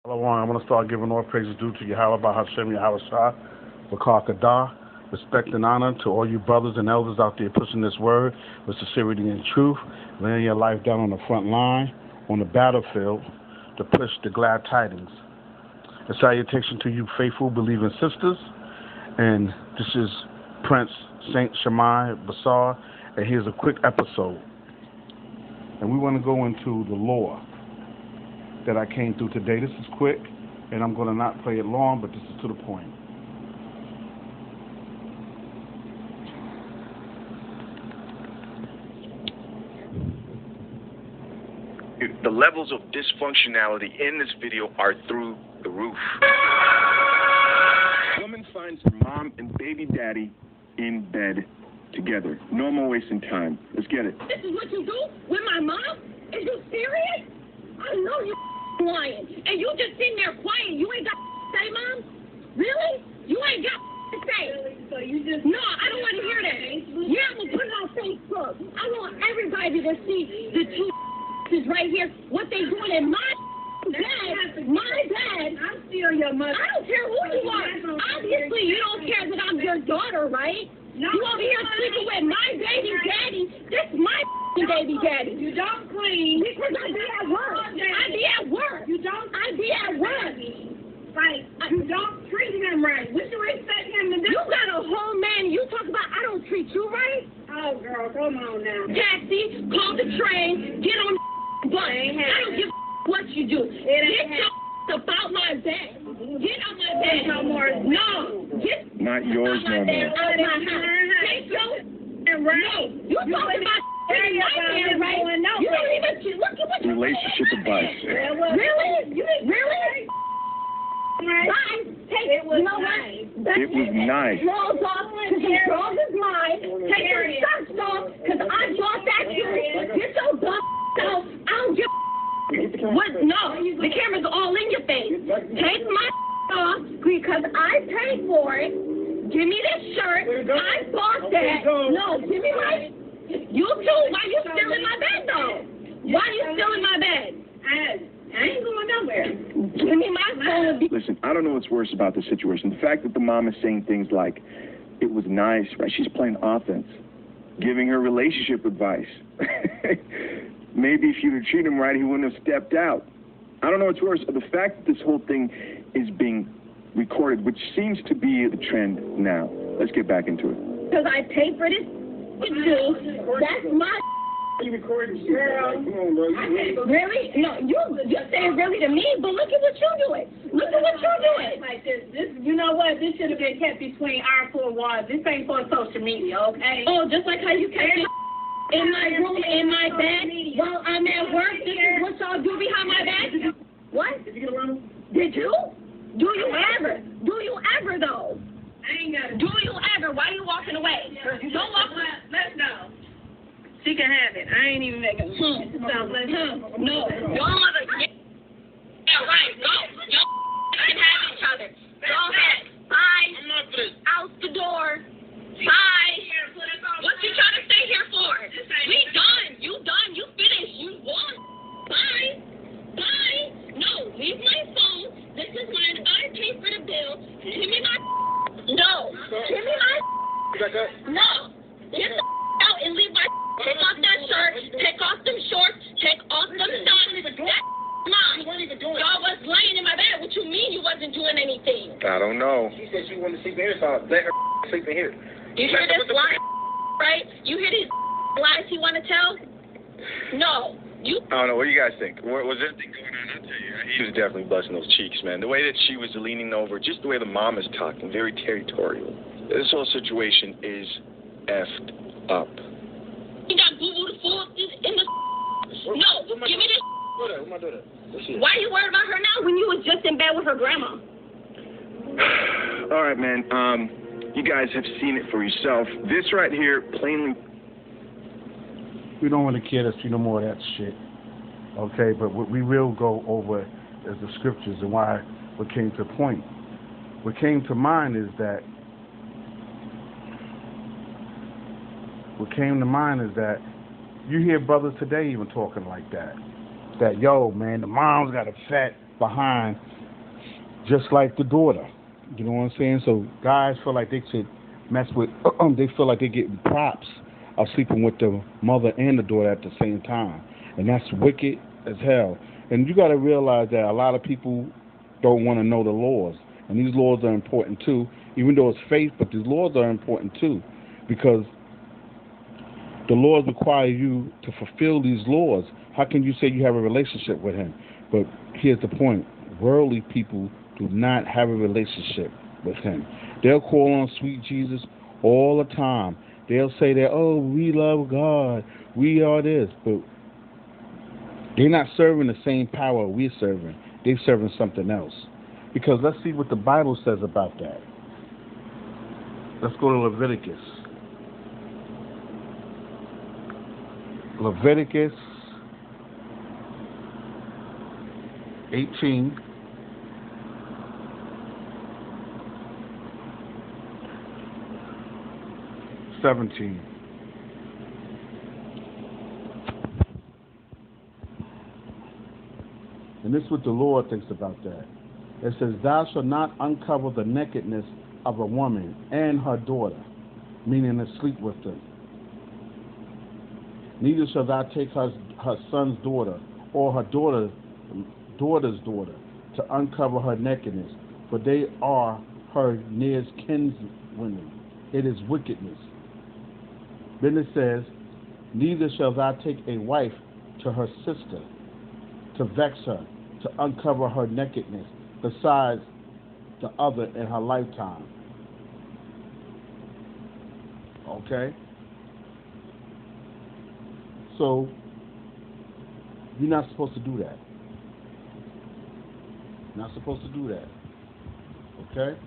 I want to start giving all praises due to Yahweh Bahashem Yahweh Shah, Bakar Kadah. Respect and honor to all you brothers and elders out there pushing this word with sincerity and truth, laying your life down on the front line, on the battlefield, to push the glad tidings. A salutation to you faithful, believing sisters. And this is Prince Saint Shemai Basar, and here's a quick episode. And we want to go into the lore that I came through today. This is quick, and I'm going to not play it long, but this is to the point. The levels of dysfunctionality in this video are through the roof. Woman finds her mom and baby daddy in bed together. No more wasting time. Let's get it. This is what you do with my mom? Is you serious? I know you lying. And you just sitting there quiet. You ain't got to say, Mom? Really? You ain't got to say. Really? So you just... No, I don't want to hear that. Yeah, I'm going to put it on Facebook. I want everybody to see the two is right here, what they doing in my dad. My dad. I'm still your mother. I don't care who you are. Obviously, you don't care that I'm your daughter, right? No, you over here sleeping with my baby daddy. This is my baby daddy. You don't clean. Because I be at work. I be at work. You don't. I be at work. Right. You don't treat him right. What you expect him to do? You got a whole man. You talk about I don't treat you right? Oh, girl, come on now. Taxi, call the train, get on the bus. I don't give a what you do. Get your about my bed. Get on my bed. No more. No. Get not yours no more. Take your and right. No. You talking about right? No. You don't even look at what you relationship advice. Really? Really? Nice. It was nice. It was nice. Clothes off, because the clothes is mine. Take your socks off, because I bought that you. Get your dumb out. I don't give a what? No, the camera's all in your face. Take my off, because I paid for it. Give me this shirt. I bought that. No, give me my... You too. Why you still in my bed, though? Why you still in my bed? I ain't going nowhere. Give me my phone. Listen, I don't know what's worse about the situation. The fact that the mom is saying things like, it was nice, right? She's playing offense, giving her relationship advice. Maybe if you'd have treated him right, he wouldn't have stepped out. I don't know what's worse. The fact that this whole thing is being recorded, which seems to be the trend now. Let's get back into it. Because I paid for this. That's my... You recording shit? Girl. Come on, bro. Really? No, you're saying really to me, but look at what you're doing. Look at what you're doing. Like this, you know what? This should have been kept between our four walls. This ain't for social media, okay? Oh, just like how you kept it in my room, in my bed, while I'm at work. This is what y'all do behind my back. What? Did you get around? Did you? Do you ever? Do you ever, though? I ain't got it. Do you ever? Why are you walking away? Don't walk away. Let's go. She can have it. I ain't even making No, your mother. Yeah, right. Go. Your can have each other. Go ahead. Bye. I'm not for this. Out the door. Bye. What you trying to stay here for? We done. You done. You finished. You won. Bye. Bye. No, leave my phone. This is mine. I pay for the bill. Give me my. No. Give me my. No. Get the out and leave my. Take off that shirt, take off them shorts, take off them socks. That's mine. You weren't even doing it. Y'all was laying in my bed. What you mean you wasn't doing anything? I don't know. She said she wanted to sleep in here, so I let her sleep in here. You hear this lie, right? You hear these lies he want to tell? No. You. I don't know. What do you guys think? Was anything going on? I'll tell you. He was definitely busting those cheeks, man. The way that she was leaning over, just the way the mom is talking, very territorial. This whole situation is effed up. You got boo-boo the fool in the... No, give me this... Where my daughter? Why are you worried about her now when you was just in bed with her grandma? All right, man. You guys have seen it for yourself. This right here, plainly... We don't want to care to see no more of that shit. Okay, but what we will go over is the scriptures and why what came to point. What came to mind is that you hear brothers today even talking like that. That, yo, man, the mom's got a fat behind just like the daughter. You know what I'm saying? So guys feel like they should mess with, they feel like they get props of sleeping with the mother and the daughter at the same time. And that's wicked as hell. And you got to realize that a lot of people don't want to know the laws. And these laws are important too, even though it's faith, but these laws are important too. Because the laws require you to fulfill these laws. How can you say you have a relationship with him? But here's the point. Worldly people do not have a relationship with him. They'll call on sweet Jesus all the time. They'll say that, oh, we love God. We are this. But they're not serving the same power we're serving. They're serving something else. Because let's see what the Bible says about that. Let's go to Leviticus. Leviticus 18. '17. And this is what the Lord thinks about that. It says, thou shalt not uncover the nakedness of a woman and her daughter, meaning to sleep with them. Neither shall thou take her son's daughter or her daughter's daughter to uncover her nakedness, for they are her nearest kinswomen. It is wickedness. Then it says, neither shall thou take a wife to her sister to vex her, to uncover her nakedness, besides the other in her lifetime. Okay? So, you're not supposed to do that. Not supposed to do that. Okay?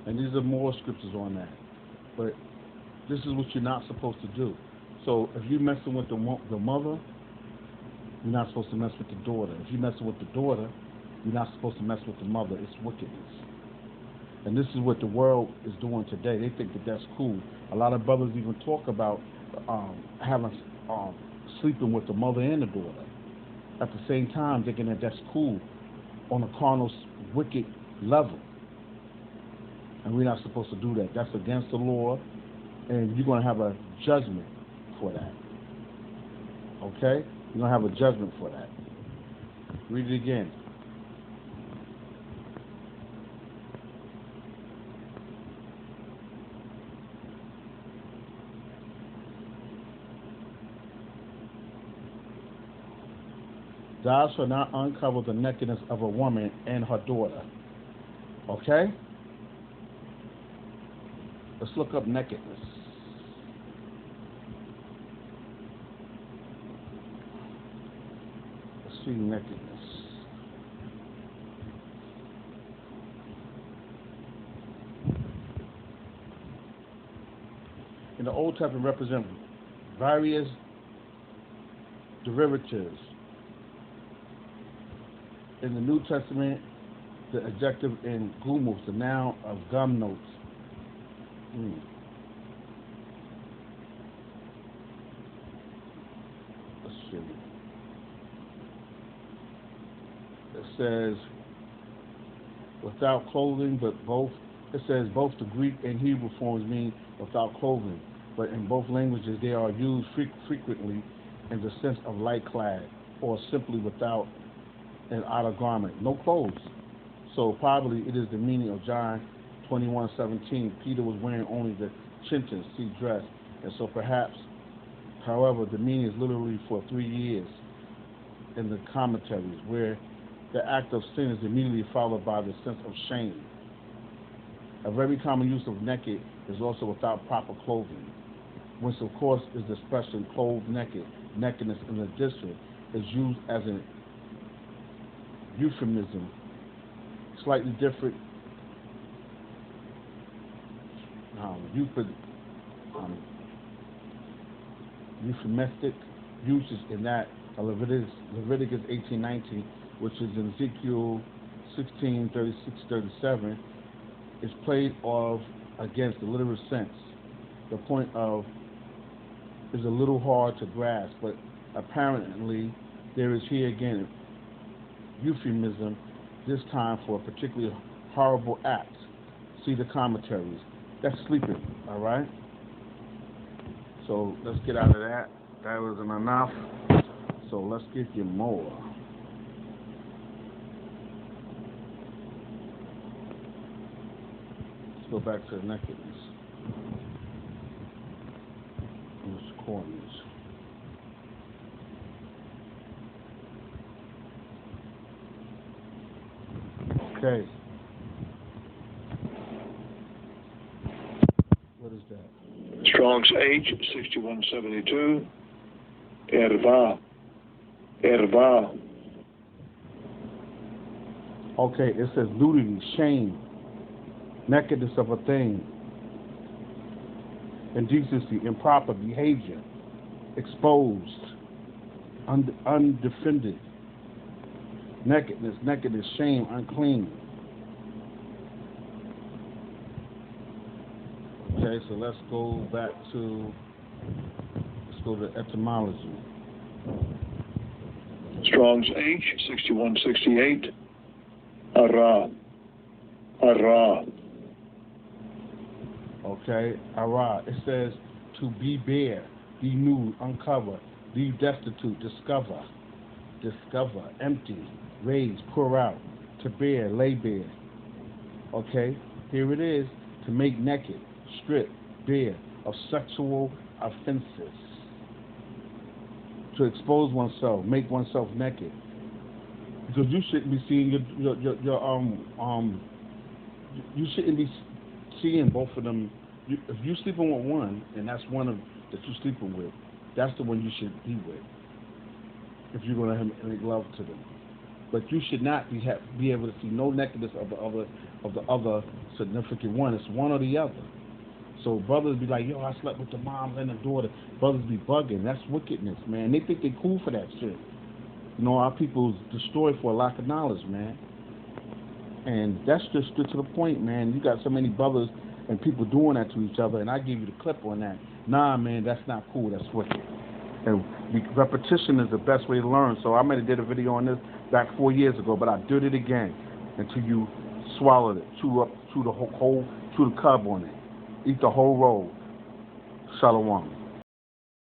And these are more scriptures on that. But this is what you're not supposed to do. So if you're messing with the mother, you're not supposed to mess with the daughter. If you're messing with the daughter, you're not supposed to mess with the mother. It's wickedness. And this is what the world is doing today. They think that that's cool. A lot of brothers even talk about sleeping with the mother and the daughter. At the same time, thinking that that's cool on a carnal, wicked level. And we're not supposed to do that. That's against the law, and you're going to have a judgment for that. Okay? You're going to have a judgment for that. Read it again. Thou shalt not uncover the nakedness of a woman and her daughter. Okay? Let's look up nakedness. Let's see nakedness. In the Old Testament, represent various derivatives. In the New Testament, the adjective in gumos, the noun of gum notes. Let's see. It says without clothing, but both. It says both the Greek and Hebrew forms mean without clothing, but in both languages they are used frequently in the sense of light clad or simply without an outer garment, no clothes. So probably it is the meaning of John 21:17. Peter was wearing only the chinton, see dress, and so perhaps, however, the meaning is literally for 3 years in the commentaries, where the act of sin is immediately followed by the sense of shame. A very common use of naked is also without proper clothing, which of course is the expression clothed naked. Nakedness in the district is used as an euphemism, slightly different euphemistic uses in that Leviticus 18:19, which is in Ezekiel 16:36-37, is played off against the literal sense. The point of is a little hard to grasp, but apparently there is here again euphemism, this time for a particularly horrible act. See the commentaries. That's sleeping, all right? So let's get out of that. That wasn't enough. So let's give you more. Let's go back to the nakedness. Those corners. Okay. What is that? Strong's H, 6172. Erva. Erva. Okay, it says nudity, shame, nakedness of a thing, indecency, improper behavior, exposed, undefended, nakedness, shame, unclean. Okay, so let's go back to, let's go to etymology. Strong's H, 6168. Ara. Ara. Okay, ara. It says to be bare, be nude, uncover, leave destitute, discover, empty, raise, pour out, to bear, lay bare. Okay, here it is, to make naked, strip, bare, of sexual offenses. To expose oneself, make oneself naked. Because you shouldn't be seeing you shouldn't be seeing both of them. If you're sleeping with one, and that's one of that you're sleeping with, that's the one you should be with. If you're going to make love to them, but you should not be able to see no nakedness of the other significant one. It's one or the other. So brothers be like, yo, I slept with the mom and the daughter. Brothers be bugging. That's wickedness, man. They think they cool for that shit. You know, our people's destroyed for a lack of knowledge, man. And that's just to the point, man. You got so many brothers and people doing that to each other, and I give you the clip on that. Nah, man, that's not cool. That's wicked. And repetition is the best way to learn. So I might have did a video on this back 4 years ago, but I did it again until you swallowed it, chew the cub on it, eat the whole roll. Shalom.